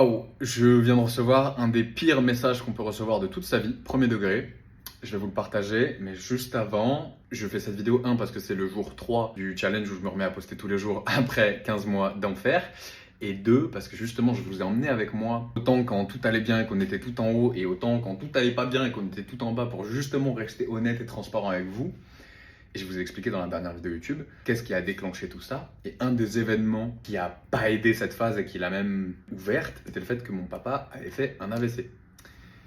Oh, je viens de recevoir un des pires messages qu'on peut recevoir de toute sa vie, premier degré. Je vais vous le partager, mais juste avant, je fais cette vidéo, parce que c'est le jour 3 du challenge où je me remets à poster tous les jours après 15 mois d'enfer. Et 2, parce que justement, je vous ai emmené avec moi, autant quand tout allait bien et qu'on était tout en haut, et autant quand tout allait pas bien et qu'on était tout en bas, pour justement rester honnête et transparent avec vous. Et je vous ai expliqué dans la dernière vidéo YouTube qu'est-ce qui a déclenché tout ça. Et un des événements qui a pas aidé cette phase et qui l'a même ouverte, c'était le fait que mon papa avait fait un AVC.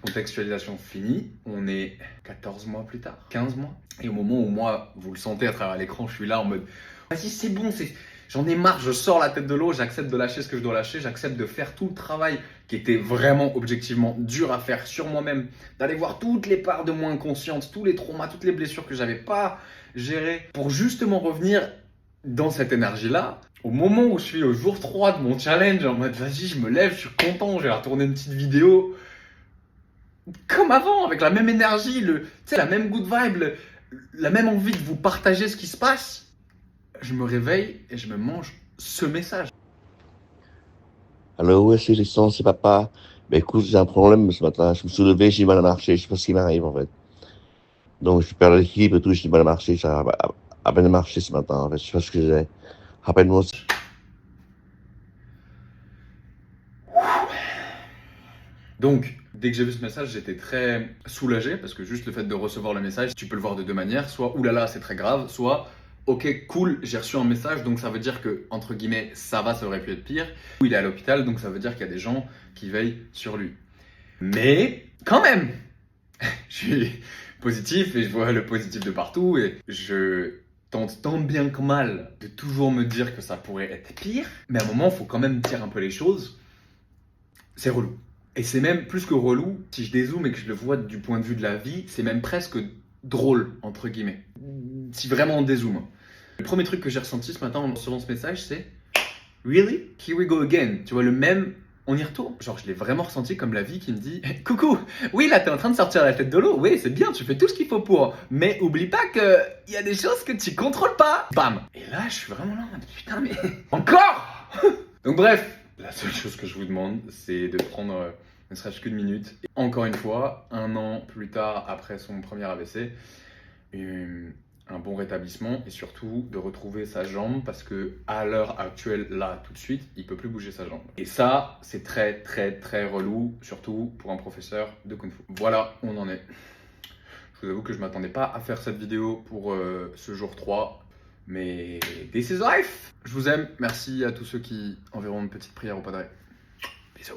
Contextualisation finie, on est 14 mois plus tard, 15 mois. Et au moment où moi, vous le sentez à travers l'écran, je suis là en mode vas-y, c'est bon, j'en ai marre, je sors la tête de l'eau, j'accepte de lâcher ce que je dois lâcher, j'accepte de faire tout le travail qui était vraiment objectivement dur à faire sur moi-même, d'aller voir toutes les parts de moi inconscientes, tous les traumas, toutes les blessures que j'avais pas gérées pour justement revenir dans cette énergie-là. Au moment où je suis au jour 3 de mon challenge, en mode vas-y, je me lève, je suis content, je vais retourner une petite vidéo comme avant, avec la même énergie, la même good vibe, la même envie de vous partager ce qui se passe. Je me réveille et je me mange ce message. Alors, ouais, c'est Tristan, c'est papa. Ben écoute, j'ai un problème ce matin. Je me suis levé, j'ai du mal à marcher. Je sais pas ce qui m'arrive en fait. Donc, je perds l'équilibre et tout, j'ai du mal à marcher. J'arrive à peine à marcher ce matin en fait. Je sais pas ce que j'ai. Rappelle-moi. Donc, dès que j'ai vu ce message, j'étais très soulagé parce que juste le fait de recevoir le message, tu peux le voir de deux manières. Soit oulala, c'est très grave, soit ok, cool, j'ai reçu un message, donc ça veut dire que, entre guillemets, ça va, ça aurait pu être pire. Ou il est à l'hôpital, donc ça veut dire qu'il y a des gens qui veillent sur lui. Mais, quand même, je suis positif et je vois le positif de partout et je tente tant bien que mal de toujours me dire que ça pourrait être pire. Mais à un moment, il faut quand même dire un peu les choses. C'est relou. Et c'est même plus que relou, si je dézoome et que je le vois du point de vue de la vie, c'est même presque drôle, entre guillemets. Si vraiment on dézoome. Le premier truc que j'ai ressenti ce matin en recevant ce message, c'est Really? Here we go again. Tu vois, le même, on y retourne. Genre, je l'ai vraiment ressenti comme la vie qui me dit Coucou, oui, là, t'es en train de sortir la tête de l'eau. Oui, c'est bien, tu fais tout ce qu'il faut pour. Mais oublie pas qu'il y a des choses que tu contrôles pas. Bam! Et là, je suis vraiment là, putain, mais. Encore! Donc, bref, la seule chose que je vous demande, c'est de prendre ne serait-ce qu'une minute. Et encore une fois, 1 an plus tard, après son premier AVC, un bon rétablissement et surtout de retrouver sa jambe parce que à l'heure actuelle, là, tout de suite, il peut plus bouger sa jambe. Et ça, c'est très, très, très relou, surtout pour un professeur de Kung Fu. Voilà, on en est. Je vous avoue que je m'attendais pas à faire cette vidéo pour ce jour 3. Mais this is life. Je vous aime. Merci à tous ceux qui enverront une petite prière au padré. Bisous.